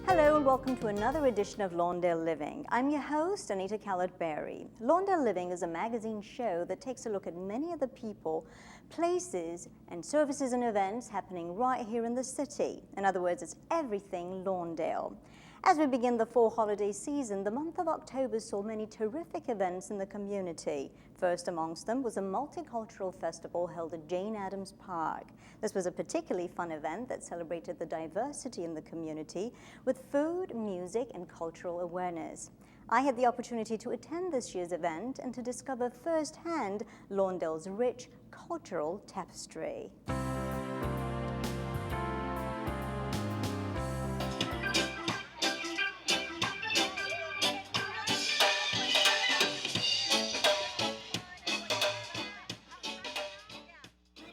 Hello and welcome to another edition of Lawndale Living. I'm your host, Anita Callett-Berry. Lawndale Living is a magazine show that takes a look at many of the people, places, and services and events happening right here in the city. In other words, it's everything Lawndale. As we begin the fall holiday season, the month of October saw many terrific events in the community. First amongst them was a multicultural festival held at Jane Addams Park. This was a particularly fun event that celebrated the diversity in the community with food, music, and cultural awareness. I had the opportunity to attend this year's event and to discover firsthand Lawndale's rich cultural tapestry.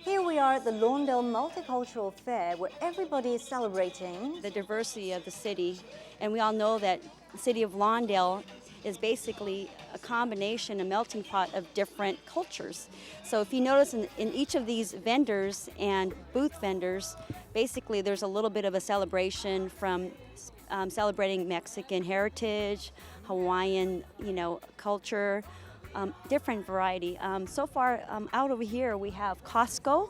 Here we are at the Lawndale Multicultural Fair, where everybody is celebrating the diversity of the city, and we all know that the city of Lawndale is basically a combination, a melting pot of different cultures. So if you notice in each of these vendors and booth vendors, basically there's a little bit of a celebration from celebrating Mexican heritage, Hawaiian, culture, different variety. So far out over here we have Costco.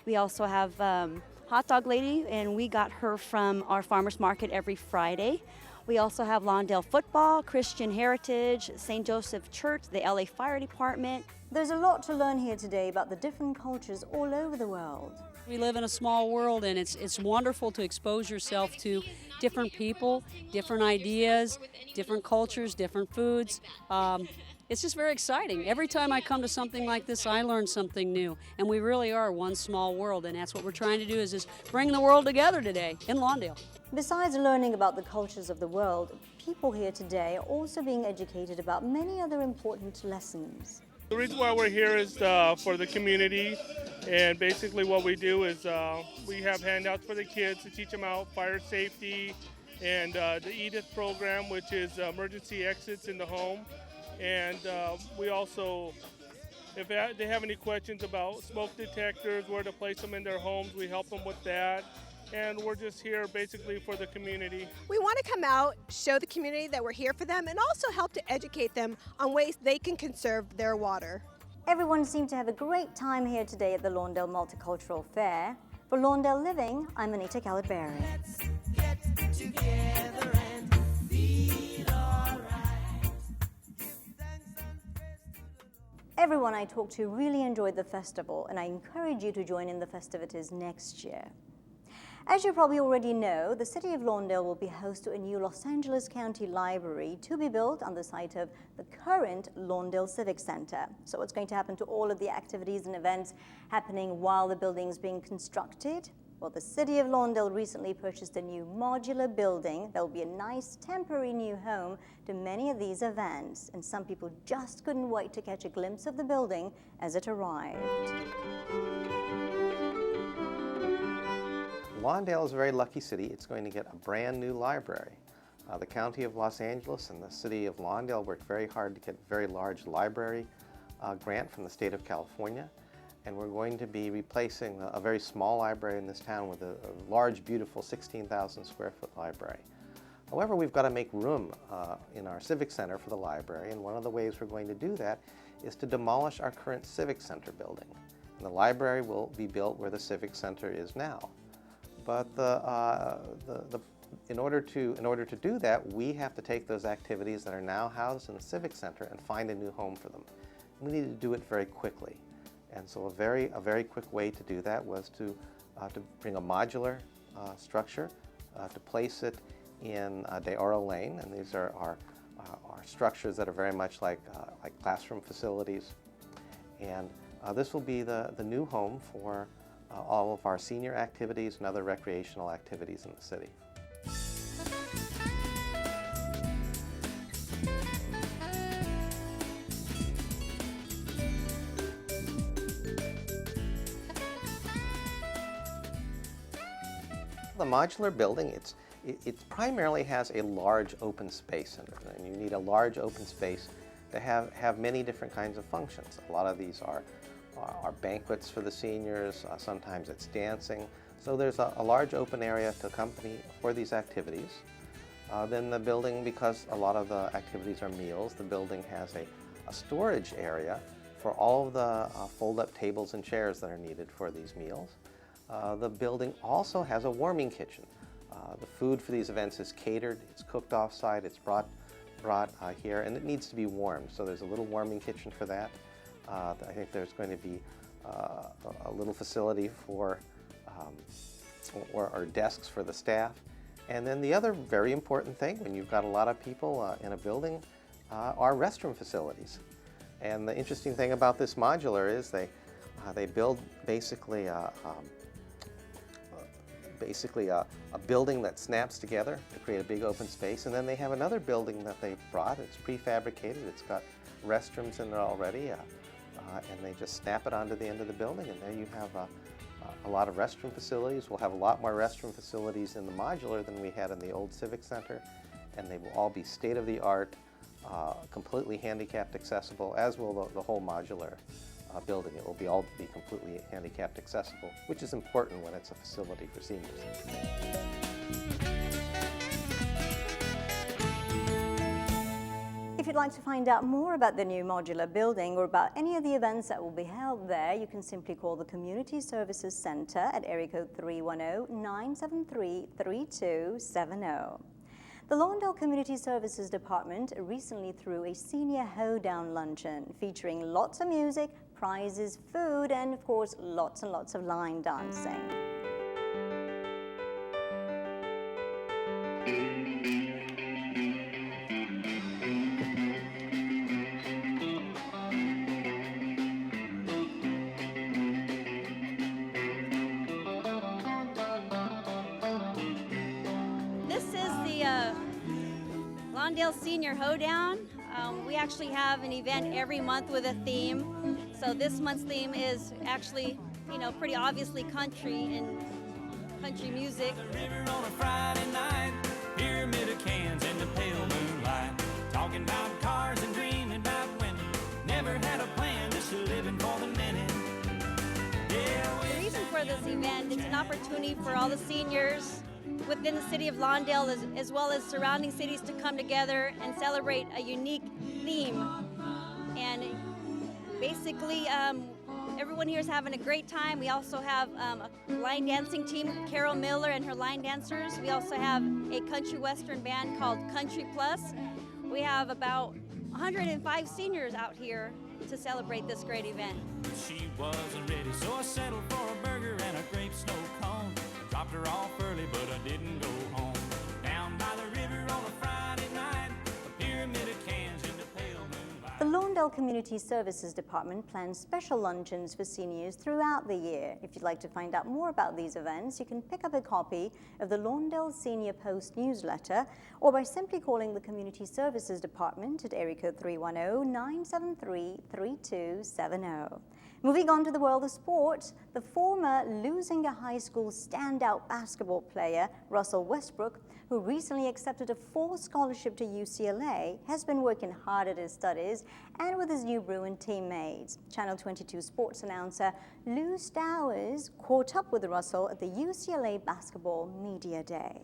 We also have Hot Dog Lady, and we got her from our farmers market every Friday. We also have Lawndale Football, Christian Heritage, St. Joseph Church, the LA Fire Department. There's a lot to learn here today about the different cultures all over the world. We live in a small world, and it's wonderful to expose yourself to different people, different ideas, different cultures, different foods. It's just very exciting. Every time I come to something like this, I learn something new, and we really are one small world, and that's what we're trying to do is just bring the world together today in Lawndale. Besides learning about the cultures of the world, people here today are also being educated about many other important lessons. The reason why we're here is for the community, and basically what we do is we have handouts for the kids to teach them out fire safety, and the EDIT program, which is emergency exits in the home. And we also, if they have any questions about smoke detectors, where to place them in their homes, we help them with that. And we're just here basically for the community. We want to come out, show the community that we're here for them, and also help to educate them on ways they can conserve their water. Everyone seemed to have a great time here today at the Lawndale Multicultural Fair. For Lawndale Living, I'm Anita Callett-Berry. Let's get together and feel alright. Everyone I talked to really enjoyed the festival, and I encourage you to join in the festivities next year. As you probably already know, the city of Lawndale will be host to a new Los Angeles County Library to be built on the site of the current Lawndale Civic Center. So what's going to happen to all of the activities and events happening while the building is being constructed? Well, the city of Lawndale recently purchased a new modular building that will be a nice temporary new home to many of these events, and some people just couldn't wait to catch a glimpse of the building as it arrived. Lawndale is a very lucky city. It's going to get a brand new library. The County of Los Angeles and the City of Lawndale worked very hard to get a very large library grant from the state of California. And we're going to be replacing a very small library in this town with a large, beautiful 16,000 square foot library. However, we've got to make room in our Civic Center for the library, and one of the ways we're going to do that is to demolish our current Civic Center building. And the library will be built where the Civic Center is now. But in order to do that, we have to take those activities that are now housed in the Civic Center and find a new home for them. We need to do it very quickly. And so a very quick way to do that was to bring a modular structure, to place it in De Oro Lane, and these are our structures that are very much like classroom facilities. And this will be the new home for all of our senior activities and other recreational activities in the city. The modular building, it primarily has a large open space in it, and you need a large open space to have many different kinds of functions. A lot of these are banquets for the seniors, sometimes it's dancing, So there's a large open area to accompany for these activities. Then the building, because a lot of the activities are meals, the building has a storage area for all of the fold-up tables and chairs that are needed for these meals. The building also has a warming kitchen. The food for these events is catered, it's cooked off-site, it's brought here, and it needs to be warmed. So there's a little warming kitchen for that. I think there's going to be a little facility for or desks for the staff. And then the other very important thing when you've got a lot of people in a building are restroom facilities. And the interesting thing about this modular is they build basically a building that snaps together to create a big open space, and then they have another building that they brought. It's prefabricated, it's got restrooms in it already, and they just snap it onto the end of the building, and there you have a lot of restroom facilities. We'll have a lot more restroom facilities in the modular than we had in the old Civic Center, and they will all be state-of-the-art, completely handicapped accessible, as will the whole modular building. It will all be completely handicapped accessible, which is important when it's a facility for seniors. If you'd like to find out more about the new modular building or about any of the events that will be held there, you can simply call the Community Services Center at area code 310-973-3270. The Lawndale Community Services Department recently threw a senior hoedown luncheon featuring lots of music, prizes, food, and of course lots and lots of line dancing. This is the Lawndale Senior Hoedown. We actually have an event every month with a theme. So this month's theme is actually, pretty obviously country and country music. The river on a Friday night, pyramid of cans in the pale moonlight, talking about cars and dreaming about women. Never had a plan, just living for the minute. The reason for this event, it's an opportunity for all the seniors within the city of Lawndale as well as surrounding cities to come together and celebrate a unique theme. And basically, everyone here is having a great time. We also have a line dancing team, Carol Miller and her line dancers. We also have a country western band called Country Plus. We have about 105 seniors out here to celebrate this great event. She wasn't ready, so I settled for a burger and a grape snow cone. Dropped her off early, but I didn't go home. Down by the river on a Friday night, a pyramid of cans in the pale moonlight. The Lawndale Community Services Department plans special luncheons for seniors throughout the year. If you'd like to find out more about these events, you can pick up a copy of the Lawndale Senior Post newsletter or by simply calling the Community Services Department at area code 310-973-3270. Moving on to the world of sports, the former Lusinga High School standout basketball player, Russell Westbrook, who recently accepted a full scholarship to UCLA, has been working hard at his studies and with his new Bruin teammates. Channel 22 sports announcer Lou Stowers caught up with Russell at the UCLA Basketball Media Day.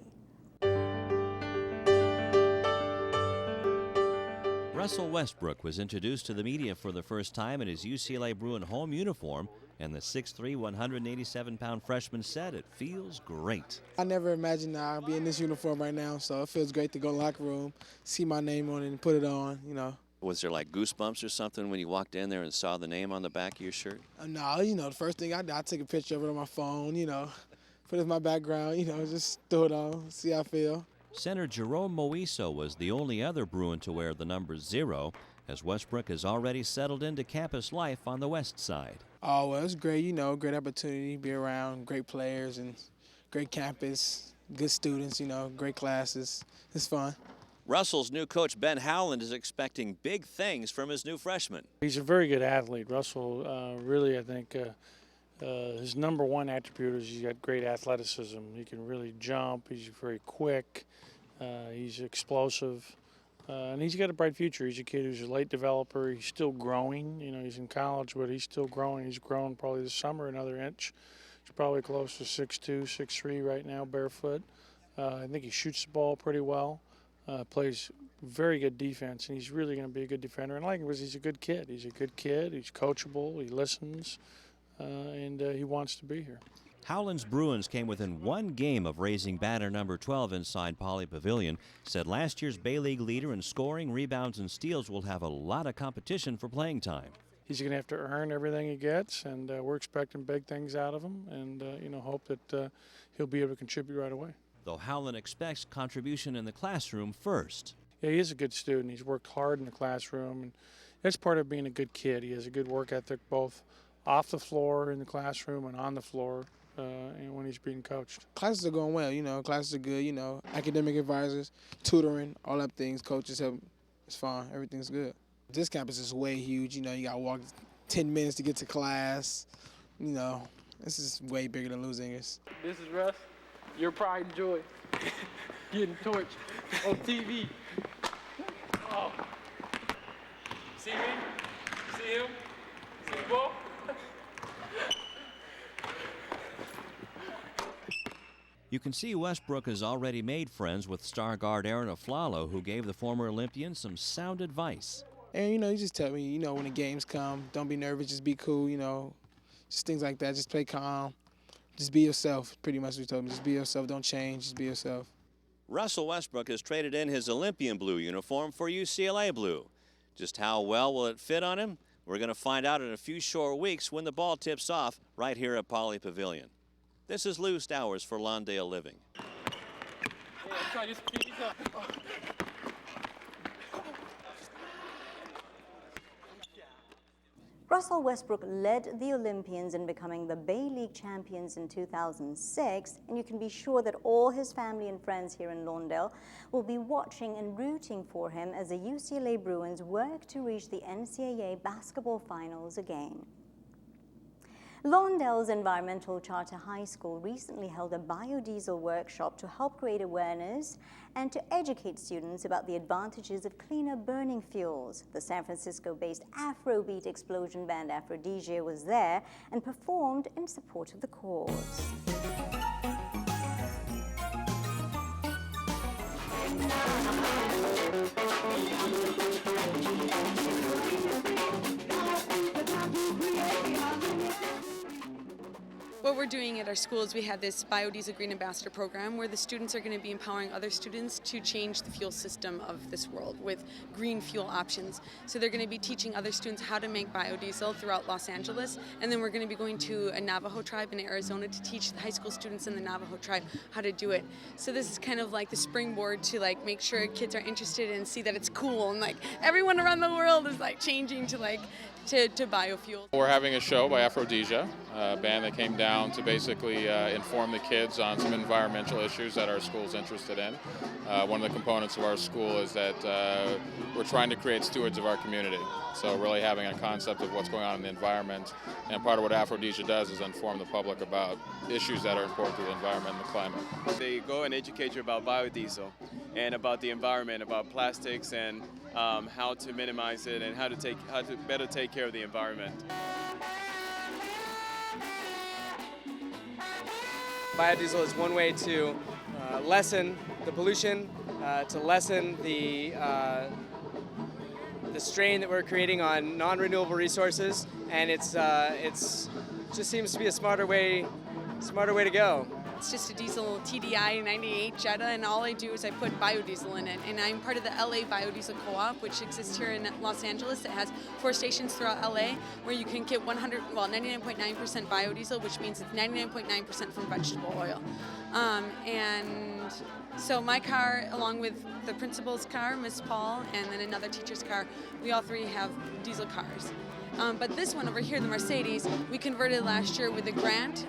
Russell Westbrook was introduced to the media for the first time in his UCLA Bruin home uniform, and the 6'3", 187-pound freshman said it feels great. I never imagined I'd be in this uniform right now, so it feels great to go in the locker room, see my name on it, and put it on, Was there like goosebumps or something when you walked in there and saw the name on the back of your shirt? No, the first thing I did, I took a picture of it on my phone, put it in my background, just throw it on, see how I feel. Center Jerome Moiso was the only other Bruin to wear the number 0, as Westbrook has already settled into campus life on the west side. Oh, well, it's great, great opportunity to be around great players and great campus, good students, great classes. It's fun. Russell's new coach, Ben Howland, is expecting big things from his new freshman. He's a very good athlete. Russell, really, I think, his number one attribute is he's got great athleticism. He can really jump. He's very quick. He's explosive. And he's got a bright future. He's a kid who's a late developer. He's still growing. He's in college, but he's still growing. He's grown probably this summer another inch. He's probably close to 6'2", 6'3" right now, barefoot. I think he shoots the ball pretty well, plays very good defense, and he's really going to be a good defender. And I like him because he's a good kid. He's coachable, he listens, and he wants to be here. Howland's Bruins came within one game of raising banner number 12 inside Poly Pavilion. Said last year's Bay League leader in scoring, rebounds, and steals will have a lot of competition for playing time. He's going to have to earn everything he gets, and we're expecting big things out of him, and hope that he'll be able to contribute right away. Though Howland expects contribution in the classroom first. Yeah, he is a good student. He's worked hard in the classroom, and that's part of being a good kid. He has a good work ethic both off the floor in the classroom and on the floor. And when he's being coached. Classes are going well, classes are good, academic advisors, tutoring, all that things, coaches help. It's fine, everything's good. This campus is way huge, you got to walk 10 minutes to get to class, this is way bigger than Los Angeles. This is Russ, your pride and joy, getting torched on TV. Oh. See me? See him? See the ball? You can see Westbrook has already made friends with star guard Aaron Aflalo, who gave the former Olympian some sound advice. And, he just tell me, when the games come, don't be nervous, just be cool, just things like that. Just play calm. Just be yourself, pretty much what he told me. Just be yourself, don't change, just be yourself. Russell Westbrook has traded in his Olympian blue uniform for UCLA blue. Just how well will it fit on him? We're going to find out in a few short weeks when the ball tips off right here at Poly Pavilion. This is Lou Stowers for Lawndale Living. Russell Westbrook led the Olympians in becoming the Bay League champions in 2006, and you can be sure that all his family and friends here in Lawndale will be watching and rooting for him as the UCLA Bruins work to reach the NCAA basketball finals again. Lawndale's Environmental Charter High School recently held a biodiesel workshop to help create awareness and to educate students about the advantages of cleaner burning fuels. The San Francisco-based Afrobeat explosion band Aphrodisia was there and performed in support of the cause. What we're doing at our school is we have this Biodiesel Green Ambassador program where the students are going to be empowering other students to change the fuel system of this world with green fuel options. So they're going to be teaching other students how to make biodiesel throughout Los Angeles, and then we're going to be going to a Navajo tribe in Arizona to teach the high school students in the Navajo tribe how to do it. So this is kind of like the springboard to make sure kids are interested and see that it's cool, and everyone around the world is changing to biofuel. We're having a show by Aphrodisia, a band that came down to basically inform the kids on some environmental issues that our school's interested in. One of the components of our school is that we're trying to create stewards of our community. So really having a concept of what's going on in the environment, and part of what Aphrodisia does is inform the public about issues that are important to the environment and the climate. They go and educate you about biodiesel and about the environment, about plastics, and how to minimize it and how to better take care of the environment. Biodiesel is one way to lessen the pollution, to lessen the strain that we're creating on non-renewable resources, and it's just seems to be a smarter way to go. It's just a diesel TDI 98 Jetta, and all I do is I put biodiesel in it. And I'm part of the LA Biodiesel Co-op, which exists here in Los Angeles. It has 4 stations throughout LA where you can get 99.9% biodiesel, which means it's 99.9% from vegetable oil. And so my car, along with the principal's car, Miss Paul, and then another teacher's car, we all three have diesel cars. But this one over here, the Mercedes, we converted last year with a grant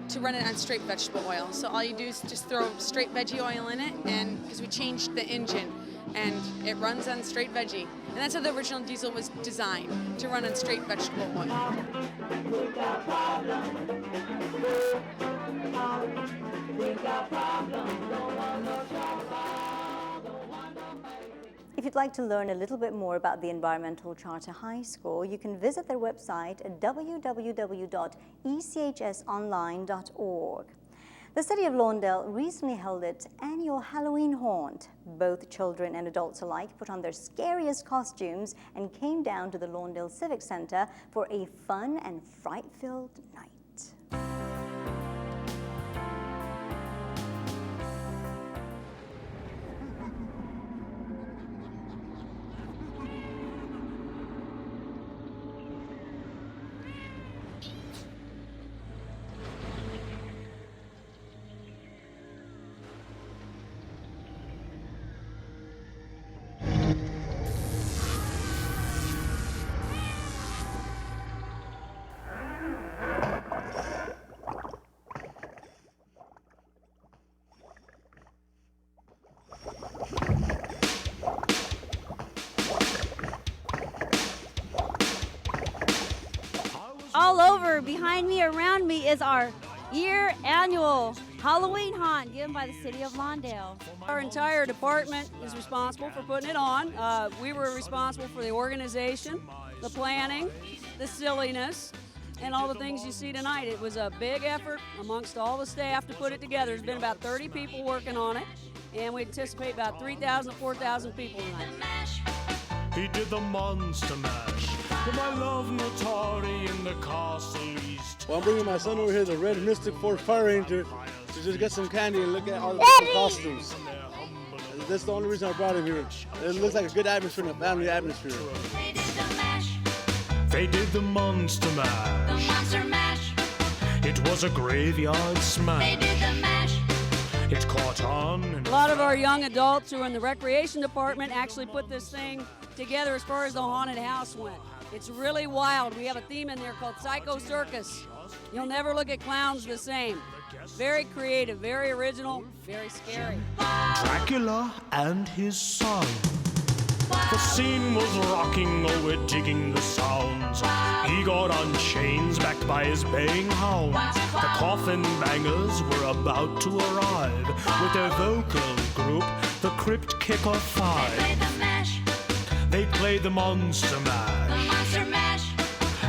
to run it on straight vegetable oil. So all you do is just throw straight veggie oil in it, and because we changed the engine, and it runs on straight veggie. And that's how the original diesel was designed, to run on straight vegetable oil. If if you'd like to learn a little bit more about the Environmental Charter High School, you can visit their website at www.echsonline.org. The city of Lawndale recently held its annual Halloween haunt. Both children and adults alike put on their scariest costumes and came down to the Lawndale Civic Center for a fun and fright-filled night. All over behind me, around me, is our annual Halloween haunt given by the city of Lawndale. Our entire department is responsible for putting it on. We were responsible for the organization, the planning, the silliness, and all the things you see tonight. It was a big effort amongst all the staff to put it together. There's been about 30 people working on it, and we anticipate about 3,000 to 4,000 people tonight. He did the monster mash. My love Notori in the castle east. Well, I'm bringing my son over here, the Red Mystic Force Fire Ranger, to just get some candy and look at all the different costumes. That's the only reason I brought him here. It looks like a good atmosphere and a family atmosphere. They did the monster mash. The monster mash. It was a graveyard smash. They did the mash. It caught on. A lot of our young adults who are in the recreation department actually put this thing together as far as the haunted house went. It's really wild. We have a theme in there called Psycho Circus. You'll never look at clowns the same. Very creative, very original, very scary. Dracula and his son. The scene was rocking, oh, we're digging the sounds. He got on chains backed by his baying hounds. The coffin bangers were about to arrive with their vocal group, the Crypt Kicker Five. They played the monster mash. The monster mash.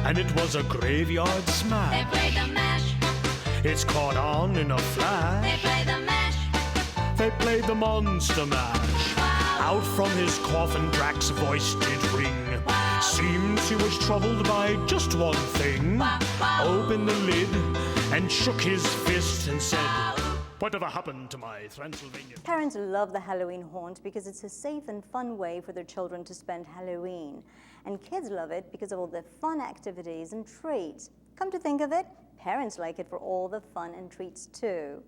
And it was a graveyard smash. They played the mash. It's caught on in a flash. They played the mash. They played the monster mash. Out from his coffin Drac's voice did ring. Seems he was troubled by just one thing. Opened the lid and shook his fist and said, "Whatever happened to my Transylvania?" Parents love the Halloween haunt because it's a safe and fun way for their children to spend Halloween. And kids love it because of all the fun activities and treats. Come to think of it, parents like it for all the fun and treats too.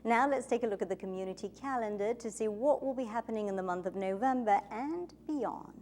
Now let's take a look at the community calendar to see what will be happening in the month of November and beyond.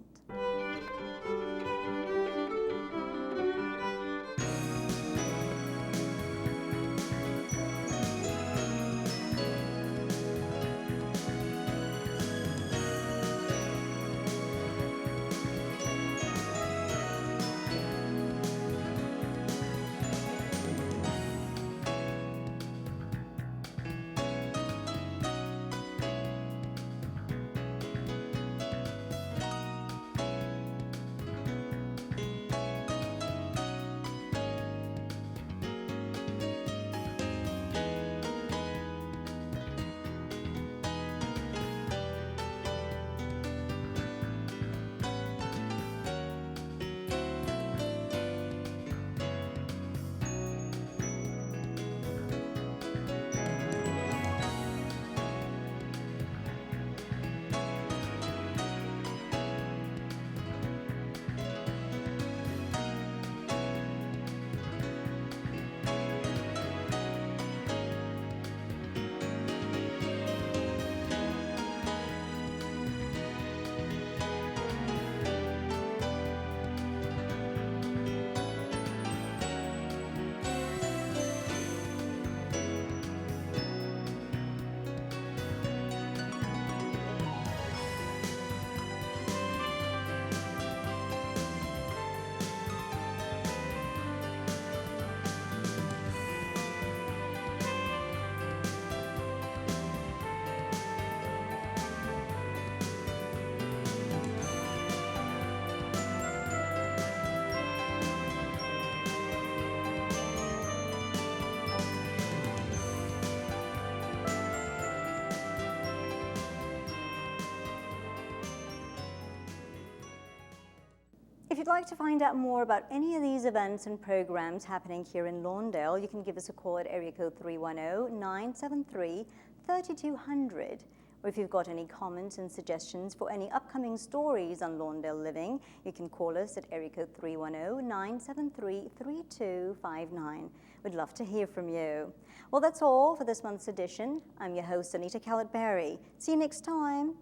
you'd like to find out more about any of these events and programs happening here in Lawndale, you can give us a call at area code 310-973-3200. Or if you've got any comments and suggestions for any upcoming stories on Lawndale Living, you can call us at area code 310-973-3259. We'd love to hear from you. Well, that's all for this month's edition. I'm your host, Anita Callett-Berry. See you next time.